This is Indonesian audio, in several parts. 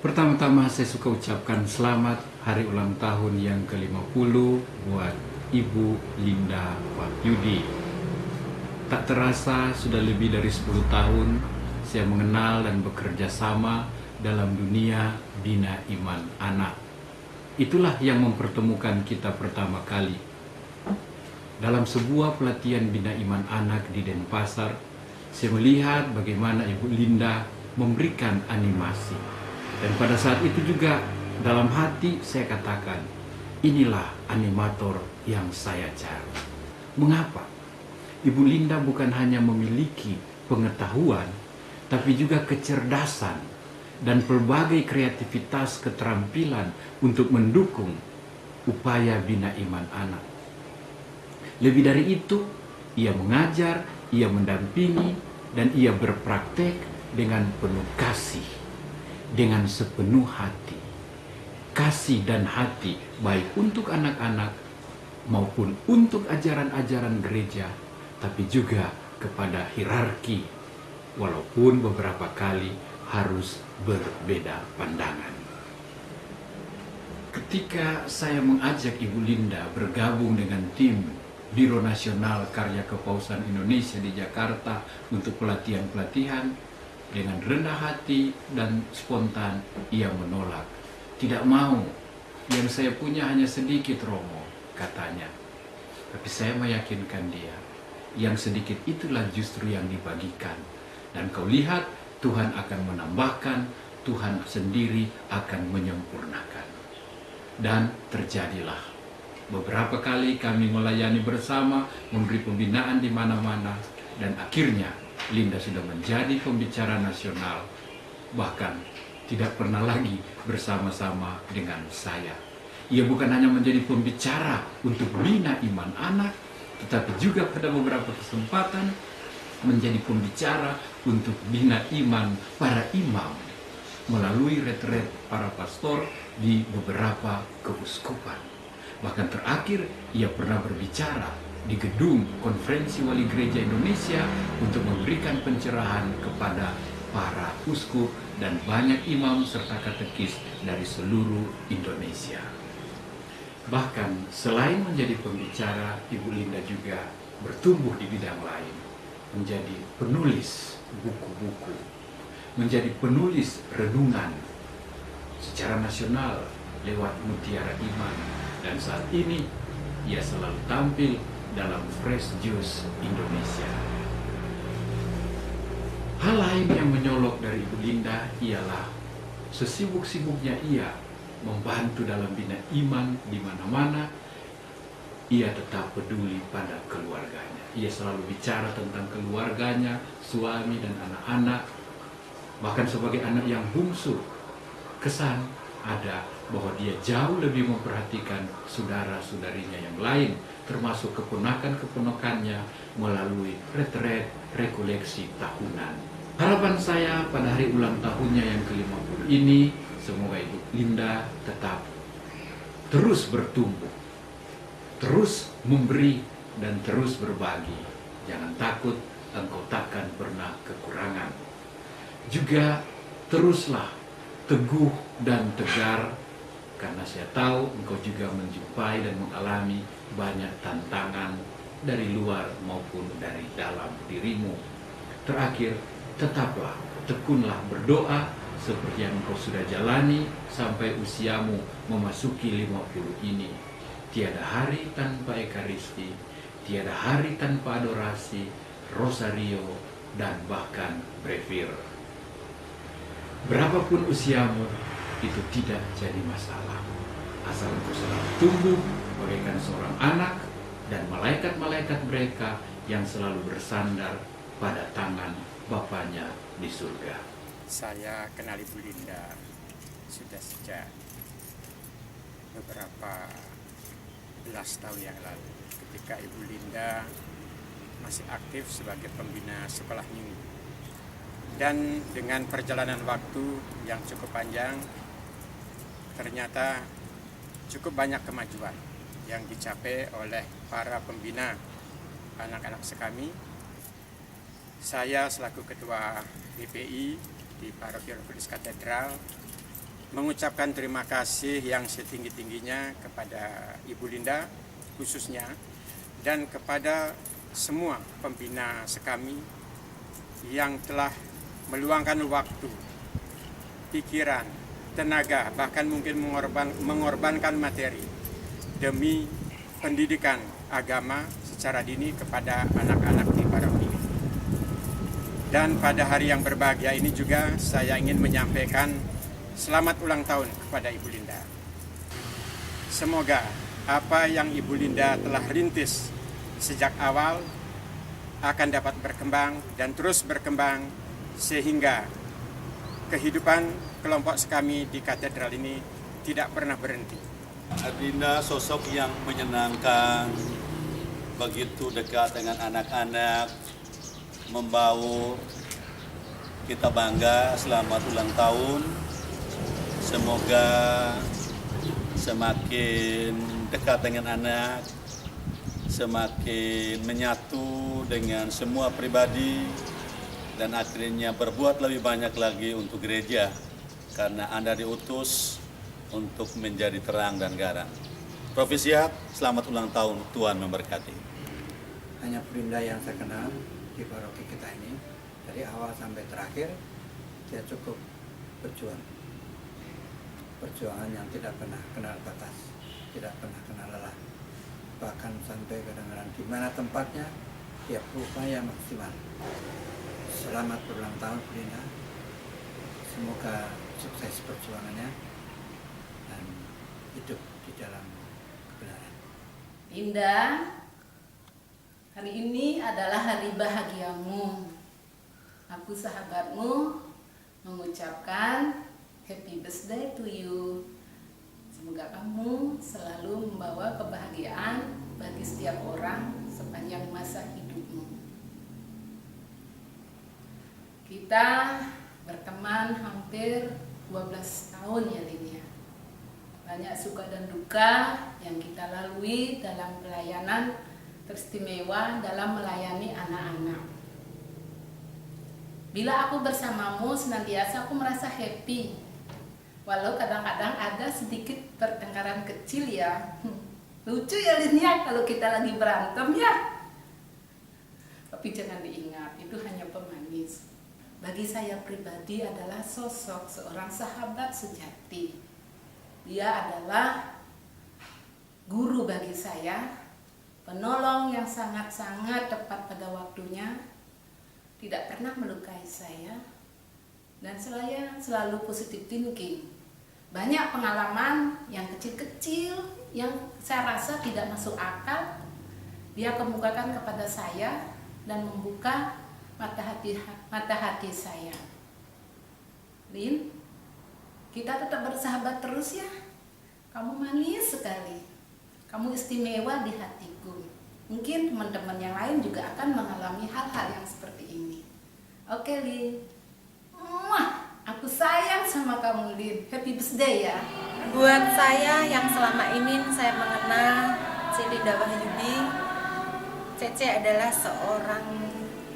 Pertama-tama saya suka ucapkan selamat hari ulang tahun yang ke-50 buat Ibu Linda Wahyudi. Tak terasa sudah lebih dari 10 tahun saya mengenal dan bekerja sama dalam dunia Bina Iman Anak. Itulah yang mempertemukan kita pertama kali. Dalam sebuah pelatihan Bina Iman Anak di Denpasar, saya melihat bagaimana Ibu Linda memberikan animasi. Dan pada saat itu juga dalam hati saya katakan, inilah animator yang saya cari. Mengapa? Ibu Linda bukan hanya memiliki pengetahuan, tapi juga kecerdasan dan berbagai kreativitas keterampilan untuk mendukung upaya Bina Iman Anak. Lebih dari itu, ia mengajar, ia mendampingi, dan ia berpraktek dengan penuh kasih. Dengan sepenuh hati, kasih dan hati baik untuk anak-anak maupun untuk ajaran-ajaran gereja, tapi juga kepada hierarki, walaupun beberapa kali harus berbeda pandangan. Ketika saya mengajak Ibu Linda bergabung dengan tim Biro Nasional Karya Kepausan Indonesia di Jakarta untuk pelatihan-pelatihan, dengan rendah hati dan spontan ia menolak. Tidak mau, yang saya punya hanya sedikit, Romo, katanya. Tapi saya meyakinkan dia, yang sedikit itulah justru yang dibagikan. Dan kau lihat, Tuhan akan menambahkan, Tuhan sendiri akan menyempurnakan. Dan terjadilah. Beberapa kali kami melayani bersama, memberi pembinaan di mana-mana, dan akhirnya Linda sudah menjadi pembicara nasional, bahkan tidak pernah lagi bersama-sama dengan saya. Ia bukan hanya menjadi pembicara untuk Bina Iman Anak, tetapi juga pada beberapa kesempatan menjadi pembicara untuk Bina Iman para imam melalui retret para pastor di beberapa keuskupan. Bahkan terakhir ia pernah berbicara di gedung Konferensi Wali Gereja Indonesia untuk memberikan pencerahan kepada para uskup dan banyak imam serta katekis dari seluruh Indonesia. Bahkan selain menjadi pembicara, Ibu Linda juga bertumbuh di bidang lain, menjadi penulis buku-buku, menjadi penulis renungan secara nasional lewat Mutiara Iman, dan saat ini ia selalu tampil dalam Fresh Juice Indonesia. Hal lain yang menyolok dari Ibu Linda ialah sesibuk-sibuknya ia membantu dalam bina iman di mana-mana, ia tetap peduli pada keluarganya. Ia selalu bicara tentang keluarganya, suami dan anak-anak. Bahkan sebagai anak yang bungsu, kesan ada bahwa dia jauh lebih memperhatikan saudara-saudarinya yang lain, termasuk keponakan-keponakannya melalui retret rekoleksi tahunan. Harapan saya pada hari ulang tahunnya yang ke-50 ini, semoga Ibu Linda tetap terus bertumbuh, terus memberi dan terus berbagi. Jangan takut, engkau takkan pernah kekurangan. Juga teruslah teguh dan tegar, karena saya tahu engkau juga menjumpai dan mengalami banyak tantangan dari luar maupun dari dalam dirimu. Terakhir, tetaplah, tekunlah berdoa seperti yang engkau sudah jalani sampai usiamu memasuki 50 ini. Tiada hari tanpa ekaristi, tiada hari tanpa adorasi, rosario, dan bahkan brevir. Berapapun usiamu, itu tidak jadi masalah. Asal engkau selalu tumbuh bagaikan seorang anak, dan malaikat-malaikat mereka yang selalu bersandar pada tangan Bapanya di surga. Saya kenal Ibu Linda sudah sejak beberapa belas tahun yang lalu, ketika Ibu Linda masih aktif sebagai pembina sekolah minggu. Dan dengan perjalanan waktu yang cukup panjang, ternyata cukup banyak kemajuan yang dicapai oleh para pembina anak-anak sekami. Saya selaku Ketua DPI di Paroki Roh Kudus Katedral mengucapkan terima kasih yang setinggi-tingginya kepada Ibu Linda khususnya, dan kepada semua pembina sekami yang telah meluangkan waktu, pikiran, tenaga, bahkan mungkin mengorbankan materi demi pendidikan agama secara dini kepada anak-anak di paroki. Dan pada hari yang berbahagia ini juga saya ingin menyampaikan selamat ulang tahun kepada Ibu Linda. Semoga apa yang Ibu Linda telah rintis sejak awal akan dapat berkembang dan terus berkembang sehingga kehidupan kelompok sekami di katedral ini tidak pernah berhenti. Adinda sosok yang menyenangkan, begitu dekat dengan anak-anak, membaur. Kita bangga, selamat ulang tahun. Semoga semakin dekat dengan anak, semakin menyatu dengan semua pribadi, dan akhirnya berbuat lebih banyak lagi untuk gereja, karena Anda diutus untuk menjadi terang dan garam. Profesiat, selamat ulang tahun, Tuhan memberkati. Hanya Bu Linda yang saya kenal di paroki kita ini, dari awal sampai terakhir, dia cukup berjuang. Perjuangan yang tidak pernah kenal batas, tidak pernah kenal lelah. Bahkan sampai kadang-kadang di mana tempatnya, dia berupaya maksimal. Selamat berulang tahun Bu Linda. Semoga sukses perjuangannya dan hidup di dalam kebenaran. Linda, hari ini adalah hari bahagiamu. Aku sahabatmu mengucapkan happy birthday to you. Semoga kamu selalu membawa kebahagiaan bagi setiap orang sepanjang masa hidupmu. Kita berteman hampir 12 tahun ya Lin ya. Banyak suka dan duka yang kita lalui dalam pelayanan teristimewa dalam melayani anak-anak. Bila aku bersamamu senantiasa aku merasa happy. Walau kadang-kadang ada sedikit pertengkaran kecil ya. Lucu ya Lin ya kalau kita lagi berantem ya. Tapi jangan diingat, itu hanya pemanis. Bagi saya pribadi adalah sosok seorang sahabat sejati. Dia adalah guru bagi saya, penolong yang sangat-sangat tepat pada waktunya, tidak pernah melukai saya, dan saya selalu positive thinking. Banyak pengalaman yang kecil-kecil yang saya rasa tidak masuk akal, dia kemukakan kepada saya dan membuka mata hati saya. Lin, kita tetap bersahabat terus ya. Kamu manis sekali. Kamu istimewa di hatiku. Mungkin teman-teman yang lain juga akan mengalami hal-hal yang seperti ini. Oke Lin. Aku sayang sama kamu Lin. Happy birthday ya. Buat saya yang selama ini saya mengenal Linda Wahyudi, Cece adalah seorang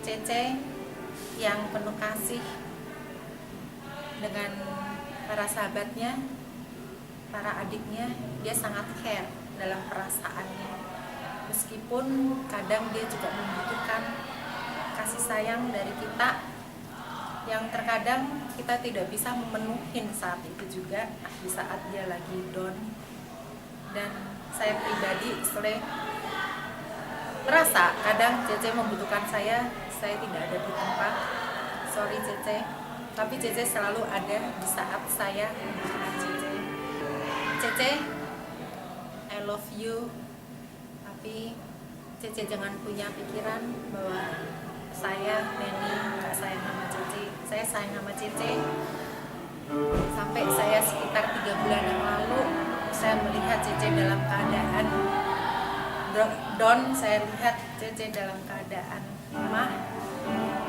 Cece yang penuh kasih dengan para sahabatnya, para adiknya. Dia sangat care dalam perasaannya, meskipun kadang dia juga membutuhkan kasih sayang dari kita yang terkadang kita tidak bisa memenuhi saat itu juga, di saat dia lagi down. Dan saya pribadi merasa kadang Cece membutuhkan saya tidak ada di tempat. Sorry Cece, tapi Cece selalu ada di saat saya membutuhkan Cece. Cece, I love you. Tapi Cece jangan punya pikiran bahwa saya, Neni, gak sayang sama Cece. Saya sayang sama Cece. Sampai saya sekitar 3 bulan yang lalu, saya melihat Cece dalam keadaan down. Saya lihat Cece dalam keadaan lemah.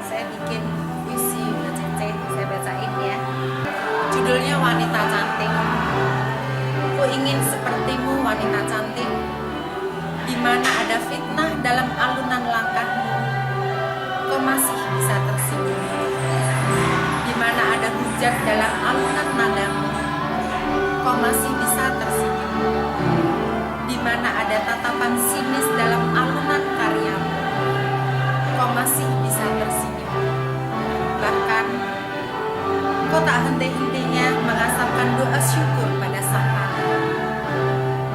Saya bikin puisi buat Cece, saya bacain ya. Judulnya Wanita Cantik. Ku ingin sepertimu wanita cantik, di mana ada fitnah dalam alunan langkahmu, kau masih bisa tersenyum. Di mana ada hujat dalam alunan nadamu, kau masih bisa tersenyum. Di mana ada tatapan sinis dalam alunan karyamu, kau masih bisa tersenyum. Bahkan, kau tak henti-hentinya mengasapkan doa syukur pada Sang Kana.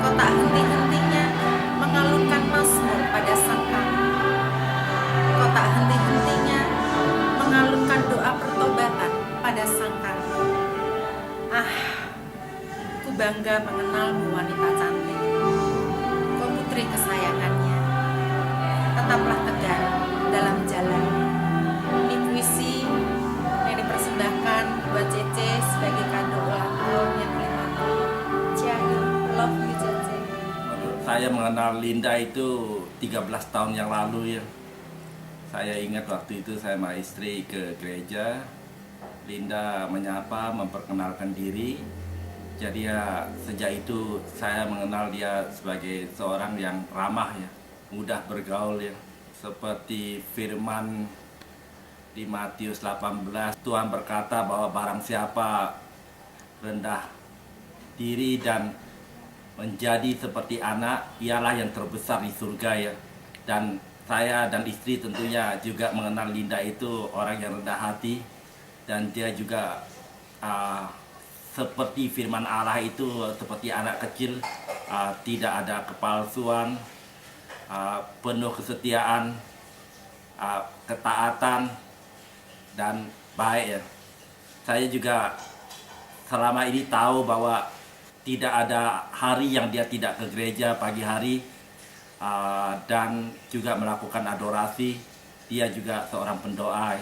Kau tak henti-hentinya mengalunkan mazmur pada Sang Kana. Kau tak henti-hentinya mengalunkan doa pertobatan pada Sang Kana. Ku bangga mengenalmu wanita cantik. Kau putri kesayangannya. Tetaplah tegar dalam jalan. Ini puisi yang dipersembahkan buat Cece sebagai kado ulang tahun yang ke-50. Ciao, love you Cece. Saya mengenal Linda itu 13 tahun yang lalu ya. Saya ingat waktu itu saya sama istri ke gereja. Linda menyapa, memperkenalkan diri. Jadi ya sejak itu saya mengenal dia sebagai seorang yang ramah ya, mudah bergaul ya. Seperti firman di Matius 18, Tuhan berkata bahwa barang siapa rendah diri dan menjadi seperti anak, ialah yang terbesar di surga ya. Dan saya dan istri tentunya juga mengenal Linda itu orang yang rendah hati, dan dia juga seperti firman Allah itu, seperti anak kecil, tidak ada kepalsuan, penuh kesetiaan, ketaatan, dan baik ya. Saya juga selama ini tahu bahwa tidak ada hari yang dia tidak ke gereja pagi hari, dan juga melakukan adorasi. Dia juga seorang pendoa.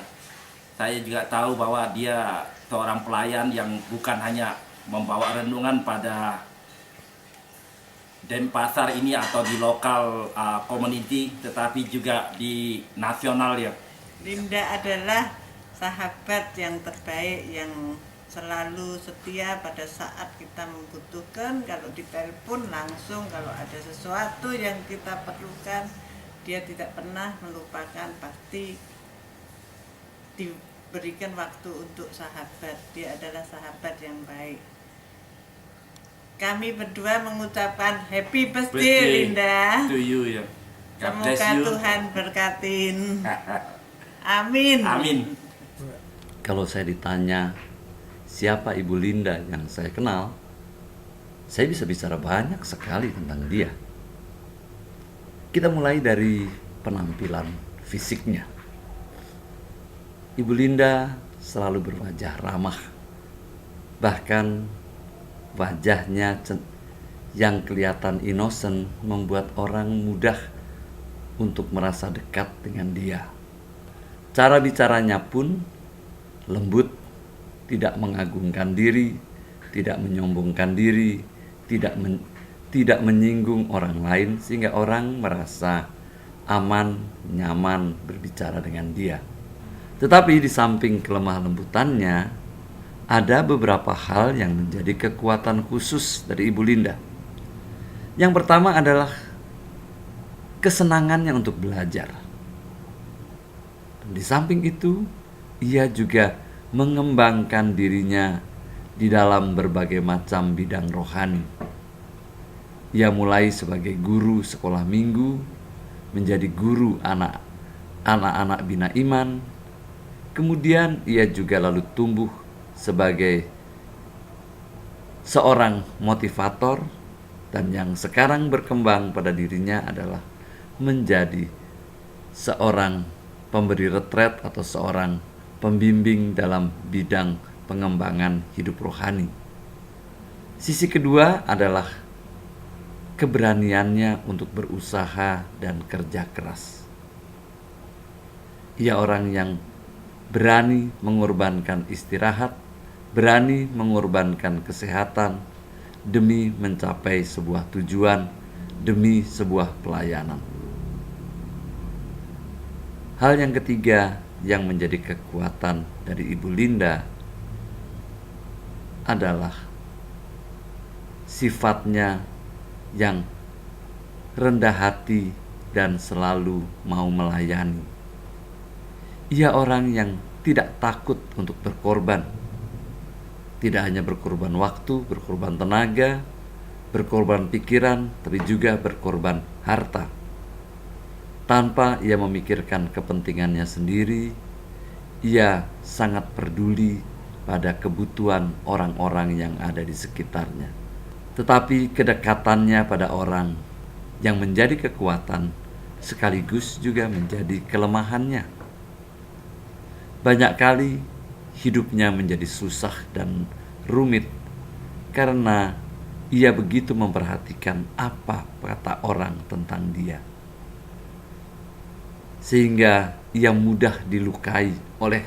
Saya juga tahu bahwa dia seorang pelayan yang bukan hanya membawa renungan pada Denpasar ini atau di lokal community, tetapi juga di nasional ya. Linda adalah sahabat yang terbaik yang selalu setia pada saat kita membutuhkan. Kalau ditelepon langsung, kalau ada sesuatu yang kita perlukan, dia tidak pernah melupakan, pasti diberikan waktu untuk sahabat. Dia adalah sahabat yang baik. Kami berdua mengucapkan happy birthday Linda. To you ya. God bless Semoga you. Tuhan berkatin. Amin. Amin. Kalau saya ditanya siapa Ibu Linda yang saya kenal, saya bisa bicara banyak sekali tentang dia. Kita mulai dari penampilan fisiknya. Ibu Linda selalu berwajah ramah. Bahkan wajahnya yang kelihatan innocent membuat orang mudah untuk merasa dekat dengan dia. Cara bicaranya pun lembut, tidak mengagungkan diri, tidak menyombongkan diri, tidak menyinggung orang lain, sehingga orang merasa aman, nyaman berbicara dengan dia. Tetapi di samping kelemah lembutannya, ada beberapa hal yang menjadi kekuatan khusus dari Ibu Linda. Yang pertama adalah kesenangannya untuk belajar. Dan di samping itu, ia juga mengembangkan dirinya di dalam berbagai macam bidang rohani. Ia mulai sebagai guru sekolah minggu, menjadi guru anak-anak bina iman. Kemudian ia juga lalu tumbuh sebagai seorang motivator, dan yang sekarang berkembang pada dirinya adalah menjadi seorang pemberi retret atau seorang pembimbing dalam bidang pengembangan hidup rohani. Sisi kedua adalah keberaniannya untuk berusaha dan kerja keras. Ia orang yang berani mengorbankan istirahat, berani mengorbankan kesehatan demi mencapai sebuah tujuan, demi sebuah pelayanan. Hal yang ketiga yang menjadi kekuatan dari Ibu Linda adalah sifatnya yang rendah hati dan selalu mau melayani. Ia orang yang tidak takut untuk berkorban. tidak hanya berkorban waktu, berkorban tenaga, berkorban pikiran, tapi juga berkorban harta. Tanpa ia memikirkan kepentingannya sendiri, ia sangat peduli pada kebutuhan orang-orang yang ada di sekitarnya. Tetapi kedekatannya pada orang yang menjadi kekuatan sekaligus juga menjadi kelemahannya. Banyak kali hidupnya menjadi susah dan rumit karena ia begitu memperhatikan apa kata orang tentang dia, sehingga ia mudah dilukai oleh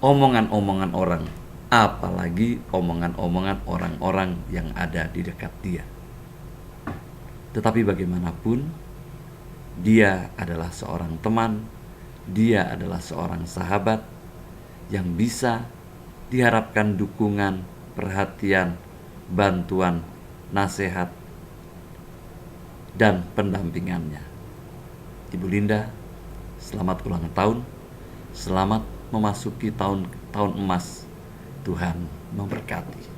omongan-omongan orang, apalagi omongan-omongan orang-orang yang ada di dekat dia. Tetapi bagaimanapun, dia adalah seorang teman, dia adalah seorang sahabat yang bisa diharapkan dukungan, perhatian, bantuan, nasihat, dan pendampingannya. Ibu Linda, selamat ulang tahun, selamat memasuki tahun emas. Tuhan memberkati.